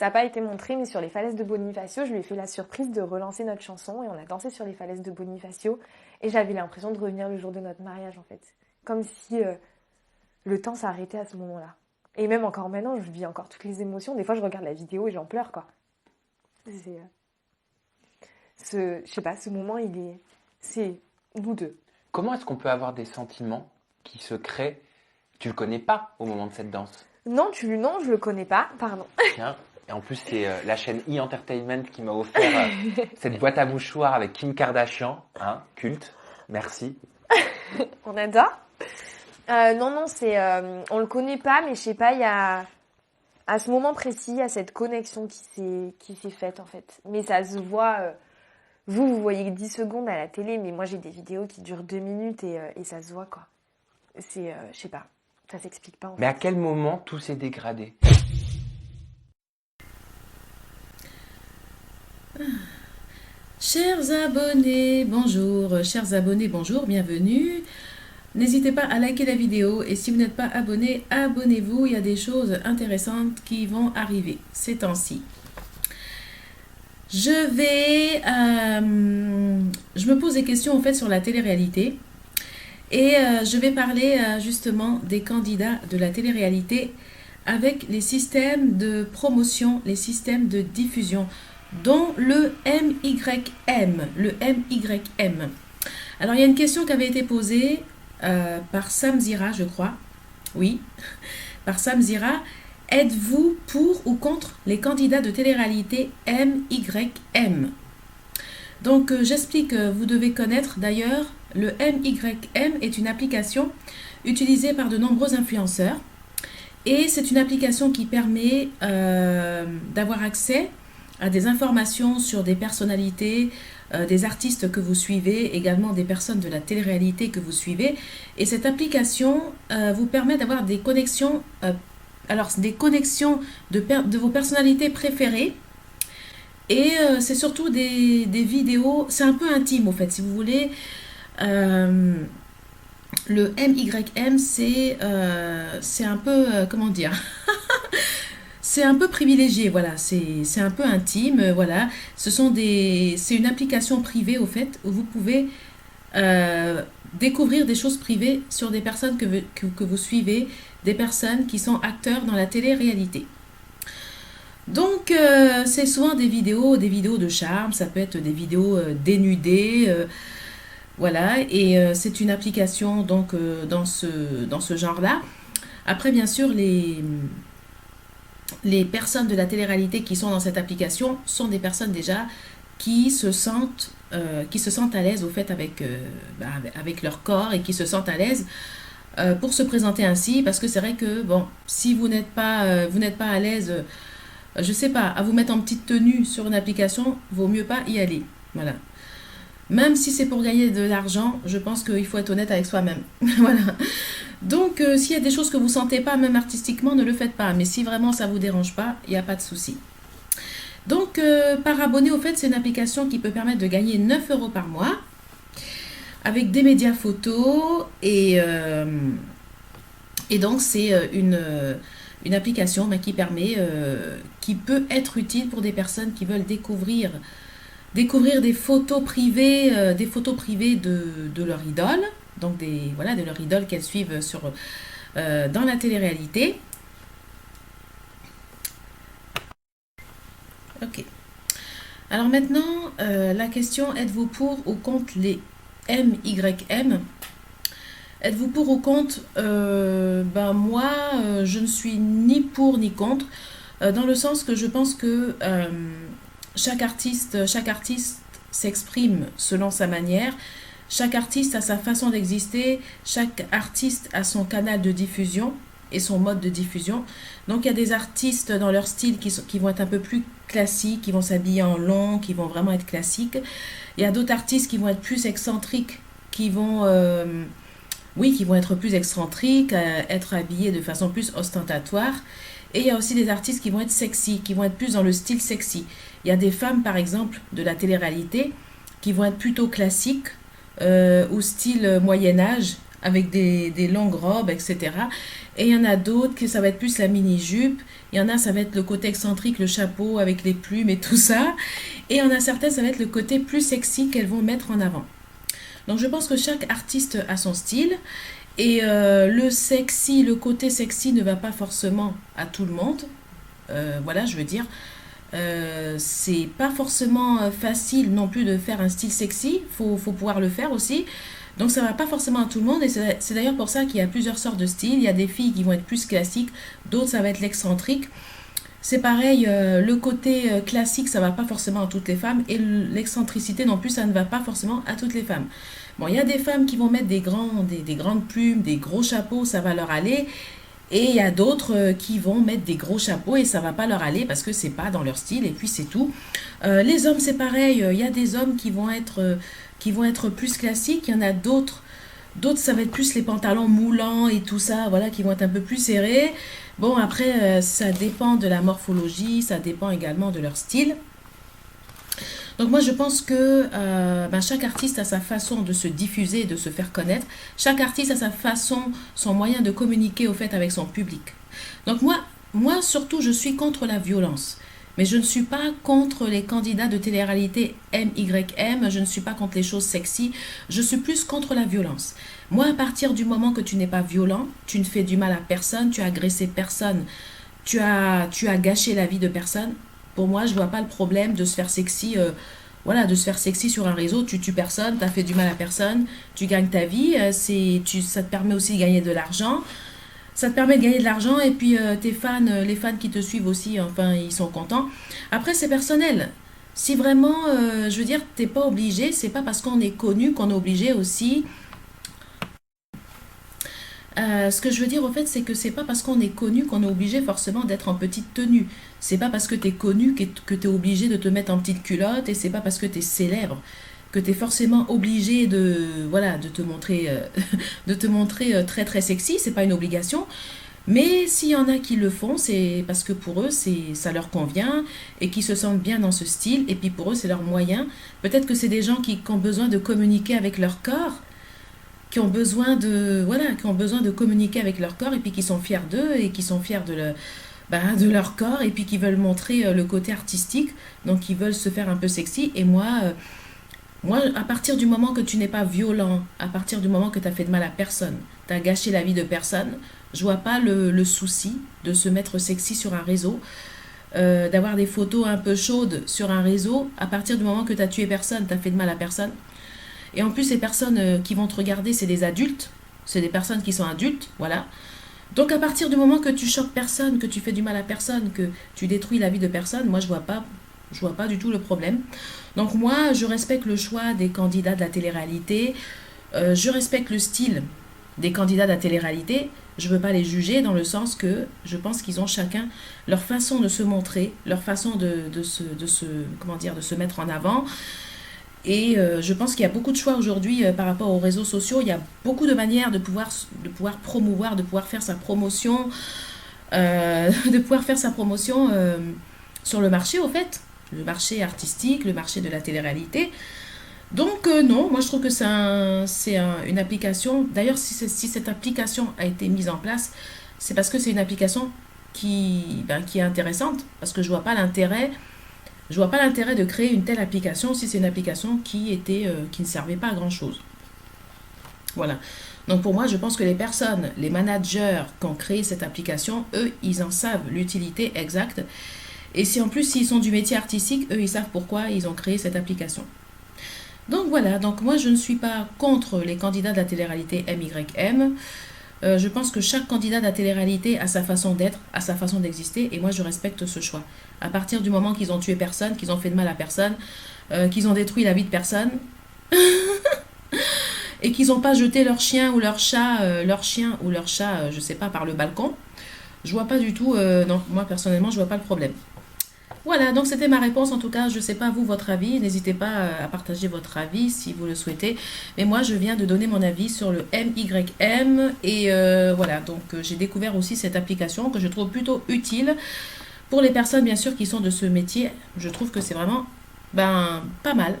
Ça n'a pas été montré, mais sur les falaises de Bonifacio, je lui ai fait la surprise de relancer notre chanson et on a dansé sur les falaises de Bonifacio. Et j'avais l'impression de revenir le jour de notre mariage, en fait. Comme si le temps s'arrêtait à ce moment-là. Et même encore maintenant, je vis encore toutes les émotions. Des fois, je regarde la vidéo et j'en pleure, quoi. C'est, je sais pas, ce moment, c'est nous deux. Comment est-ce qu'on peut avoir des sentiments qui se créent? Tu le connais pas au moment de cette danse. Non, non, je le connais pas, pardon. Tiens, et en plus c'est la chaîne E-Entertainment qui m'a offert cette boîte à mouchoirs avec Kim Kardashian, hein, culte. Merci. On adore. Non, on le connaît pas, mais je sais pas, il y a à ce moment précis, il y a cette connexion qui s'est faite en fait. Mais ça se voit. Vous voyez que 10 secondes à la télé, mais moi j'ai des vidéos qui durent 2 minutes et ça se voit quoi. Je sais pas, ça s'explique pas en Mais à fait. quel moment tout s'est dégradé? Chers abonnés, bonjour, bienvenue. N'hésitez pas à liker la vidéo et si vous n'êtes pas abonné, abonnez-vous. Il y a des choses intéressantes qui vont arriver ces temps-ci. Je me pose des questions en fait sur la télé-réalité et je vais parler justement des candidats de la télé-réalité avec les systèmes de promotion, les systèmes de diffusion, dont le MYM. Alors il y a une question qui avait été posée par Sam Zira, je crois. Oui, par Sam Zira. Êtes-vous pour ou contre les candidats de télé-réalité MYM? Donc j'explique, vous devez connaître d'ailleurs, le MYM est une application utilisée par de nombreux influenceurs. Et c'est une application qui permet d'avoir accès à des informations sur des personnalités, des artistes que vous suivez, également des personnes de la télé-réalité que vous suivez. Et cette application vous permet d'avoir des connexions, de vos personnalités préférées. Et c'est surtout des vidéos, c'est un peu intime au fait, si vous voulez. Le MYM, c'est un peu, comment dire, c'est un peu privilégié, voilà, c'est un peu intime, voilà. C'est une application privée, au fait, où vous pouvez découvrir des choses privées sur des personnes que vous suivez, des personnes qui sont acteurs dans la télé-réalité. Donc, c'est souvent des vidéos de charme, ça peut être des vidéos dénudées, voilà, et c'est une application donc dans ce genre-là. Après, bien sûr, les personnes de la télé-réalité qui sont dans cette application sont des personnes déjà qui se sentent à l'aise au fait avec leur corps et qui se sentent à l'aise pour se présenter ainsi, parce que c'est vrai que bon, si vous n'êtes pas à l'aise, je sais pas, à vous mettre en petite tenue sur une application, vaut mieux pas y aller, voilà. Même si c'est pour gagner de l'argent, je pense qu'il faut être honnête avec soi-même. Voilà. Donc, s'il y a des choses que vous ne sentez pas, même artistiquement, ne le faites pas. Mais si vraiment ça ne vous dérange pas, il n'y a pas de souci. Donc, par abonné, au fait, c'est une application qui peut permettre de gagner 9 € par mois avec des médias photos. Et donc, c'est une application qui peut être utile pour des personnes qui veulent découvrir des photos privées, de leur idole, donc de leur idole qu'elles suivent dans la télé-réalité. Ok. Alors maintenant, la question, êtes-vous pour ou contre les MYM? Êtes-vous pour ou contre? Moi, je ne suis ni pour ni contre, dans le sens que je pense que chaque artiste s'exprime selon sa manière. Chaque artiste a sa façon d'exister. Chaque artiste a son canal de diffusion et son mode de diffusion. Donc il y a des artistes dans leur style qui vont être un peu plus classiques, qui vont s'habiller en long, qui vont vraiment être classiques. Il y a d'autres artistes qui vont être plus excentriques, qui vont être plus excentriques, être habillés de façon plus ostentatoire. Et il y a aussi des artistes qui vont être sexy, qui vont être plus dans le style sexy. Il y a des femmes, par exemple, de la télé-réalité, qui vont être plutôt classiques, ou style Moyen-Âge, avec des longues robes, etc. Et il y en a d'autres que ça va être plus la mini-jupe. Il y en a, ça va être le côté excentrique, le chapeau avec les plumes et tout ça. Et il y en a certaines, ça va être le côté plus sexy qu'elles vont mettre en avant. Donc je pense que chaque artiste a son style. Et le côté sexy ne va pas forcément à tout le monde. Voilà, je veux dire. C'est pas forcément facile non plus de faire un style sexy. Faut pouvoir le faire aussi. Donc ça va pas forcément à tout le monde. Et c'est d'ailleurs pour ça qu'il y a plusieurs sortes de styles. Il y a des filles qui vont être plus classiques. D'autres, ça va être l'excentrique. C'est pareil, le côté classique, ça va pas forcément à toutes les femmes. Et l'excentricité non plus, ça ne va pas forcément à toutes les femmes. Bon, il y a des femmes qui vont mettre des grandes plumes, des gros chapeaux, ça va leur aller. Et il y a d'autres qui vont mettre des gros chapeaux et ça va pas leur aller parce que c'est pas dans leur style et puis c'est tout. Les hommes, c'est pareil. Il y a des hommes qui vont être plus classiques. Il y en a d'autres. D'autres, ça va être plus les pantalons moulants et tout ça, voilà, qui vont être un peu plus serrés. Bon, après, ça dépend de la morphologie, ça dépend également de leur style. Donc moi, je pense que chaque artiste a sa façon de se diffuser, de se faire connaître. Chaque artiste a sa façon, son moyen de communiquer au fait avec son public. Donc moi surtout, je suis contre la violence. Mais je ne suis pas contre les candidats de télé-réalité MYM, je ne suis pas contre les choses sexy, je suis plus contre la violence. Moi, à partir du moment que tu n'es pas violent, tu ne fais du mal à personne, tu as agressé personne, tu as gâché la vie de personne, pour moi, je vois pas le problème de se faire sexy, voilà, de se faire sexy sur un réseau, tu tues personne, tu as fait du mal à personne, tu gagnes ta vie, ça te permet aussi de gagner de l'argent. Ça te permet de gagner de l'argent et puis tes fans, les fans qui te suivent aussi, enfin, ils sont contents. Après, c'est personnel. Si vraiment, je veux dire, t'es pas obligé, c'est pas parce qu'on est connu qu'on est obligé aussi. Ce que je veux dire, au fait, c'est que c'est pas parce qu'on est connu qu'on est obligé forcément d'être en petite tenue. C'est pas parce que t'es connu que t'es obligé de te mettre en petite culotte et c'est pas parce que t'es célèbre que tu es forcément obligé voilà, de te montrer très très sexy, c'est pas une obligation. Mais s'il y en a qui le font, c'est parce que pour eux, ça leur convient et qui se sentent bien dans ce style. Et puis pour eux, c'est leur moyen. Peut-être que c'est des gens qui ont besoin de communiquer avec leur corps, qui ont besoin de communiquer avec leur corps et puis qui sont fiers d'eux et qui sont fiers de leur corps et puis qui veulent montrer le côté artistique. Donc ils veulent se faire un peu sexy. Et moi, à partir du moment que tu n'es pas violent, à partir du moment que tu as fait de mal à personne, tu as gâché la vie de personne, je vois pas le souci de se mettre sexy sur un réseau, d'avoir des photos un peu chaudes sur un réseau, à partir du moment que tu as tué personne, tu as fait de mal à personne. Et en plus, les personnes qui vont te regarder, c'est des adultes, c'est des personnes qui sont adultes, voilà. Donc à partir du moment que tu choques personne, que tu fais du mal à personne, que tu détruis la vie de personne, moi je vois pas du tout le problème. Donc moi, je respecte le choix des candidats de la télé-réalité. Je respecte le style des candidats de la télé-réalité. Je ne veux pas les juger dans le sens que je pense qu'ils ont chacun leur façon de se montrer, leur façon de se mettre en avant. Et je pense qu'il y a beaucoup de choix aujourd'hui par rapport aux réseaux sociaux. Il y a beaucoup de manières de pouvoir promouvoir, de pouvoir faire sa promotion, sur le marché au fait. Le marché artistique, le marché de la télé-réalité. Donc non, moi je trouve que c'est une application. D'ailleurs, si cette application a été mise en place, c'est parce que c'est une application qui est intéressante. Parce que je vois pas l'intérêt de créer une telle application si c'est une application qui ne servait pas à grand chose. Voilà. Donc pour moi, je pense que les managers qui ont créé cette application, eux, ils en savent l'utilité exacte. Et si en plus, s'ils sont du métier artistique, eux, ils savent pourquoi ils ont créé cette application. Donc voilà, donc moi, je ne suis pas contre les candidats de la télé-réalité MYM. Je pense que chaque candidat de la télé-réalité a sa façon d'être, a sa façon d'exister, et moi, je respecte ce choix. À partir du moment qu'ils ont tué personne, qu'ils ont fait de mal à personne, qu'ils ont détruit la vie de personne, et qu'ils n'ont pas jeté leur chien ou leur chat, je sais pas, par le balcon, je vois pas du tout, non, moi personnellement, je vois pas le problème. Voilà, donc c'était ma réponse. En tout cas, je ne sais pas vous, votre avis. N'hésitez pas à partager votre avis si vous le souhaitez. Mais moi, je viens de donner mon avis sur le MYM. Et voilà, donc j'ai découvert aussi cette application que je trouve plutôt utile pour les personnes, bien sûr, qui sont de ce métier. Je trouve que c'est vraiment pas mal.